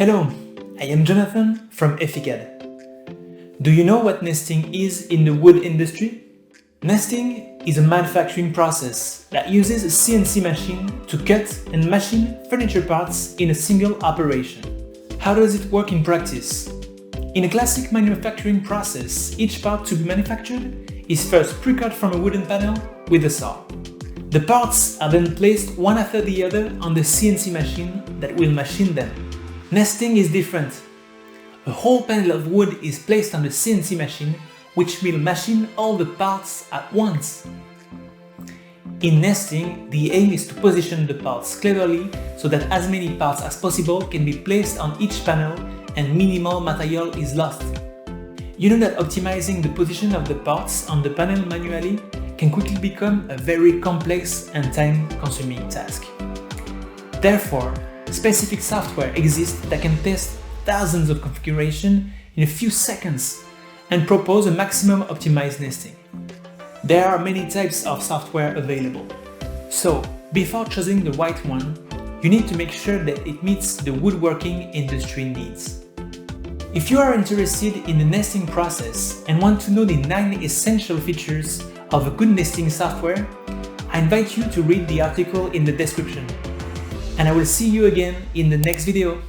Hello, I am Jonathan from EFICAD. Do you know what nesting is in the wood industry? Nesting is a manufacturing process that uses a CNC machine to cut and machine furniture parts in a single operation. How does it work in practice? In a classic manufacturing process, each part to be manufactured is first pre-cut from a wooden panel with a saw. The parts are then placed one after the other on the CNC machine that will machine them. Nesting is different. A whole panel of wood is placed on the CNC machine, which will machine all the parts at once. In nesting, the aim is to position the parts cleverly so that as many parts as possible can be placed on each panel and minimal material is lost. You know that optimizing the position of the parts on the panel manually can quickly become a very complex and time-consuming task. Therefore, specific software exists that can test thousands of configurations in a few seconds and propose a maximum optimized nesting. There are many types of software available. So, before choosing the right one, you need to make sure that it meets the woodworking industry needs. If you are interested in the nesting process and want to know the 9 essential features of a good nesting software, I invite you to read the article in the description. And I will see you again in the next video.